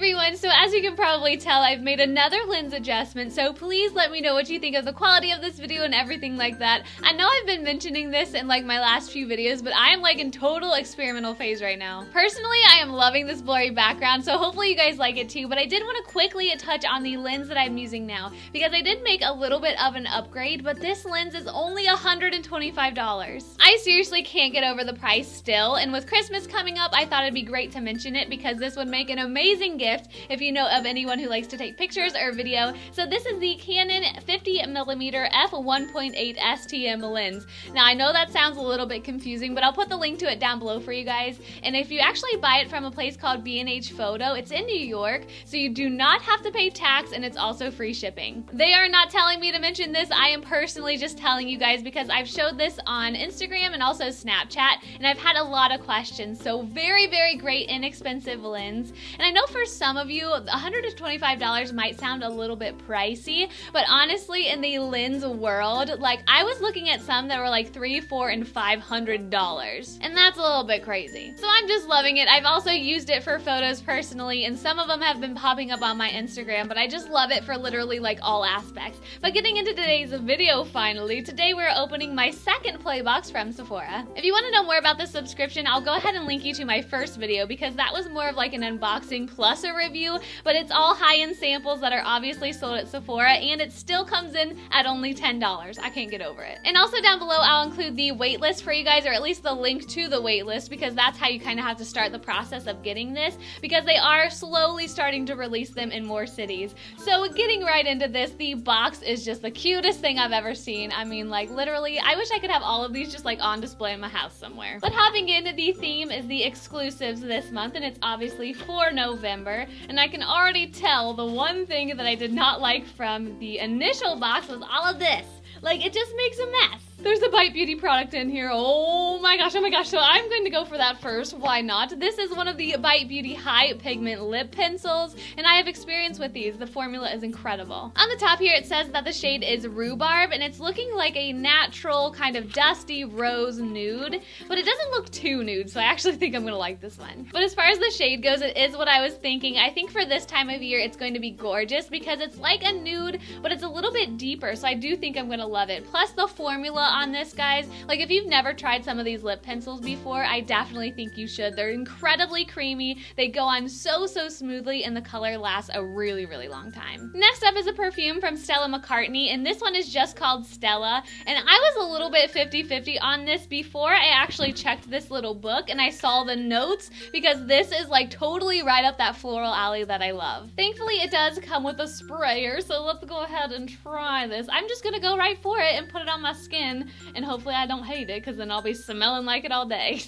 everyone, so as you can probably tell, I've made another lens adjustment, so please let me know what you think of the quality of this video and everything like that. I know I've been mentioning this in like my last few videos, but I am like in total experimental phase right now. Personally, I am loving this blurry background, so hopefully you guys like it too, but I did want to quickly touch on the lens that I'm using now, because I did make a little bit of an upgrade, but this lens is only $125. I seriously can't get over the price still, and with Christmas coming up, I thought it'd be great to mention it because this would make an amazing gift if you know of anyone who likes to take pictures or video. So this is the Canon 50mm f1.8 STM lens. Now I know that sounds a little bit confusing, but I'll put the link to it down below for you guys. And if you actually buy it from a place called B&H Photo, it's in New York, so you do not have to pay tax, and it's also free shipping. They are not telling me to mention this, I am personally just telling you guys because I've showed this on Instagram and also Snapchat, and I've had a lot of questions. So very, very great, inexpensive lens. And I know for some of you, $125 might sound a little bit pricey, but honestly, in the lens world, like I was looking at some that were like $300, $400, and $500, and that's a little bit crazy. So I'm just loving it. I've also used it for photos personally, and some of them have been popping up on my Instagram, but I just love it for literally like all aspects. But getting into today's video finally, today we're opening my second Playbox from Sephora. If you want to know more about this subscription, I'll go ahead and link you to my first video because that was more of like an unboxing plus a review, but it's all high-end samples that are obviously sold at Sephora, and it still comes in at only $10. I can't get over it. And also down below, I'll include the waitlist for you guys, or at least the link to the waitlist, because that's how you kind of have to start the process of getting this, because they are slowly starting to release them in more cities. So getting right into this, the box is just the cutest thing I've ever seen. I mean, like literally, I wish I could have all of these just like on display in my house somewhere. But hopping into the theme is the exclusives this month, and it's obviously for November, and I can already tell the one thing that I did not like from the initial box was all of this. Like, it just makes a mess. There's a Bite Beauty product in here. Oh my gosh, so I'm going to go for that first. Why not? This is one of the Bite Beauty High Pigment Lip Pencils, and I have experience with these. The formula is incredible. On the top here, it says that the shade is Rhubarb, and it's looking like a natural kind of dusty rose nude, but it doesn't look too nude, so I actually think I'm gonna like this one. But as far as the shade goes, it is what I was thinking. I think for this time of year, it's going to be gorgeous because it's like a nude, but it's a little bit deeper, so I do think I'm gonna love it. Plus the formula on this, guys, like if you've never tried some of these lip pencils before, I definitely think you should. They're incredibly creamy, they go on so smoothly, and the color lasts a really long time. Next up is a perfume from Stella McCartney, and this one is just called Stella, and I was a little bit 50-50 on this before I actually checked this little book and I saw the notes, because this is like totally right up that floral alley that I love. Thankfully it does come with a sprayer, so let's go ahead and try this. I'm just gonna go right for it and put it on my skin, and hopefully I don't hate it, because then I'll be smelling like it all day.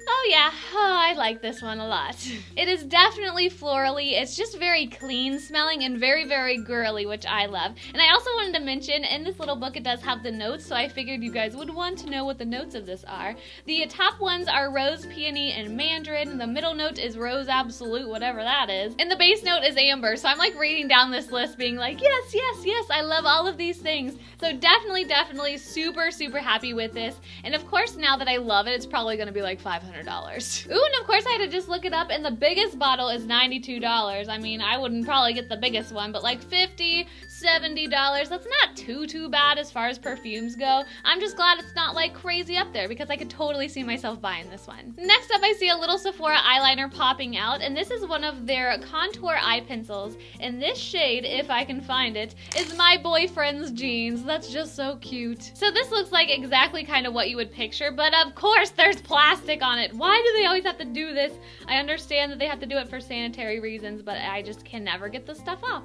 Oh yeah, I like this one a lot. It is definitely florally. It's just very clean smelling and very girly, which I love. And I also wanted to mention, in this little book it does have the notes, so I figured you guys would want to know what the notes of this are. The top ones are Rose, Peony, and Mandarin. The middle note is Rose Absolute, whatever that is. And the base note is Amber, so I'm like reading down this list being like, yes, I love all of these things. So definitely super happy with this. And of course, now that I love it, it's probably gonna be like $500. Ooh, and of course I had to just look it up, and the biggest bottle is $92. I mean, I wouldn't probably get the biggest one, but like $50, $70, that's not too bad as far as perfumes go. I'm just glad it's not like crazy up there, because I could totally see myself buying this one. Next up, I see a little Sephora eyeliner popping out, and this is one of their contour eye pencils, and this shade, if I can find it, is My Boyfriend's Jeans. That's just so cute. So this looks like exactly kind of what you would picture, but of course there's plastic on it. Why do they always have to do this? I understand that they have to do it for sanitary reasons, but I just can never get this stuff off.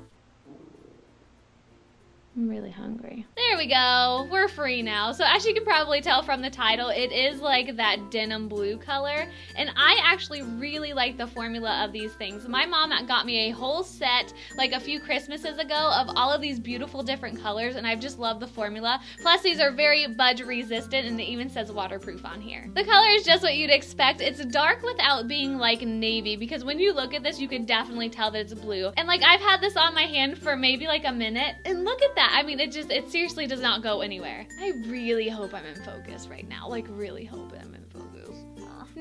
I'm really hungry. There we go. We're free now. So as you can probably tell from the title, it is like that denim blue color. And I actually really like the formula of these things. My mom got me a whole set like a few Christmases ago of all of these beautiful different colors, and I've just loved the formula. Plus these are very budge resistant, and it even says waterproof on here. The color is just what you'd expect. It's dark without being like navy, because when you look at this, you can definitely tell that it's blue. And like I've had this on my hand for maybe like a minute, and look at that. I mean, it seriously does not go anywhere. I really hope I'm in focus right now. Like, really hope I'm in focus.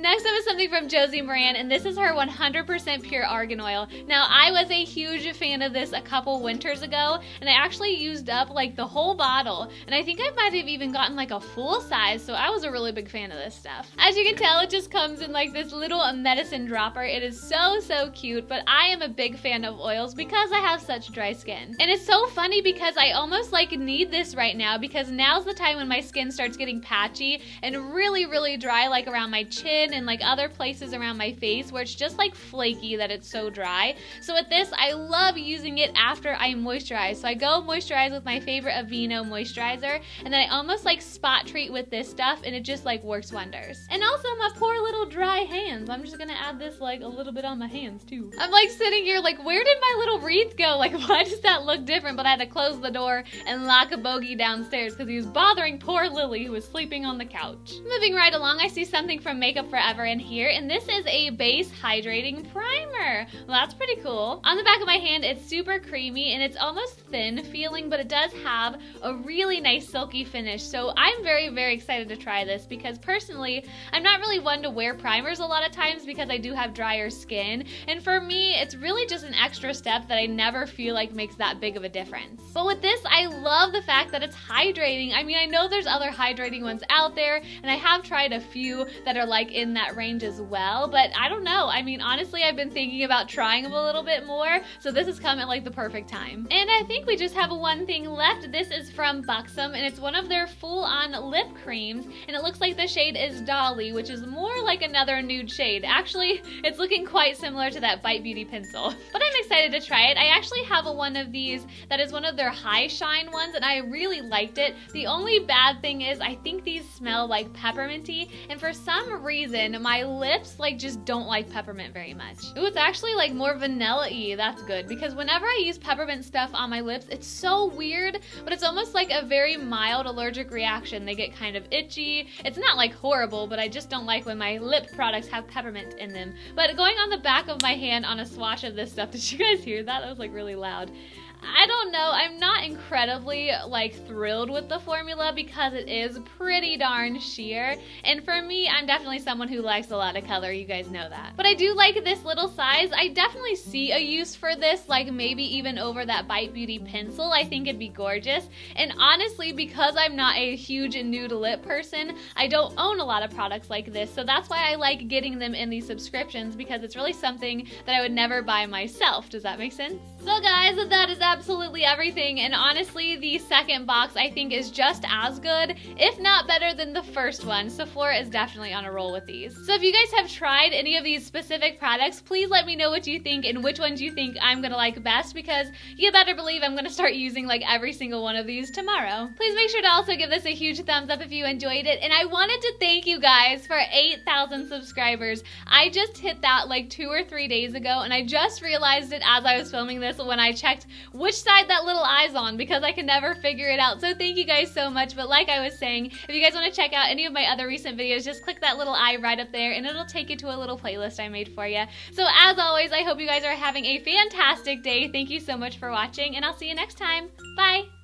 Next up is something from Josie Maran, and this is her 100% pure argan oil. Now, I was a huge fan of this a couple winters ago, and I actually used up like the whole bottle, and I think I might have even gotten like a full size, so I was a really big fan of this stuff. As you can tell, it just comes in like this little medicine dropper. It is so cute, but I am a big fan of oils because I have such dry skin. And it's so funny because I almost like need this right now, because now's the time when my skin starts getting patchy and really dry, like around my chin and like other places around my face where it's just like flaky that it's so dry. So with this, I love using it after I moisturize. So I go moisturize with my favorite Vigne moisturizer, and then I almost like spot treat with this stuff, and it just like works wonders. And also my poor little dry hands. I'm just gonna add this like a little bit on my hands too. I'm like sitting here like, where did my little wreath go? Like, why does that look different? But I had to close the door and lock a bogey downstairs because he was bothering poor Lily, who was sleeping on the couch. Moving right along, I see something from Makeup Forever in here, and this is a base hydrating primer. Well, that's pretty cool. On the back of my hand, it's super creamy and it's almost thin feeling, but it does have a really nice silky finish. So I'm very excited to try this because personally, I'm not really one to wear primers a lot of times because I do have drier skin. And for me, it's really just an extra step that I never feel like makes that big of a difference. But with this, I love the fact that it's hydrating. I mean, I know there's other hydrating ones out there, and I have tried a few that are like in that range as well, but I don't know. I mean, honestly, I've been thinking about trying them a little bit more, so this has come at like the perfect time. And I think we just have one thing left. This is from Buxom, and it's one of their full-on lip creams, and it looks like the shade is Dolly, which is more like another nude shade. Actually, it's looking quite similar to that Bite Beauty pencil. But I'm excited to try it. I actually have one of these that is one of their high shine ones, and I really liked it. The only bad thing is I think these smell like pepperminty, and for some reason my lips like just don't like peppermint very much. Ooh, it's actually like more vanilla-y. That's good, because whenever I use peppermint stuff on my lips, it's so weird, but it's almost like a very mild allergic reaction. They get kind of itchy. It's not like horrible, but I just don't like when my lip products have peppermint in them. But going on the back of my hand on a swatch of this stuff, did you guys hear that? That was like really loud. I don't know, I'm not incredibly like thrilled with the formula because it is pretty darn sheer, and for me, I'm definitely someone who likes a lot of color, you guys know that. But I do like this little size. I definitely see a use for this, like maybe even over that Bite Beauty pencil. I think it'd be gorgeous, and honestly, because I'm not a huge nude lip person, I don't own a lot of products like this, so that's why I like getting them in these subscriptions, because it's really something that I would never buy myself. Does that make sense? So guys, that is absolutely everything, and honestly, the second box I think is just as good, if not better than the first one. Sephora is definitely on a roll with these. So if you guys have tried any of these specific products, please let me know what you think and which ones you think I'm gonna like best, because you better believe I'm gonna start using like every single one of these tomorrow. Please make sure to also give this a huge thumbs up if you enjoyed it, and I wanted to thank you guys for 8,000 subscribers. I just hit that like 2 or 3 days ago, and I just realized it as I was filming this when I checked which side that little eye's on, because I can never figure it out. So thank you guys so much. But like I was saying, if you guys want to check out any of my other recent videos, just click that little eye right up there and it'll take you to a little playlist I made for you. So as always, I hope you guys are having a fantastic day. Thank you so much for watching, and I'll see you next time. Bye!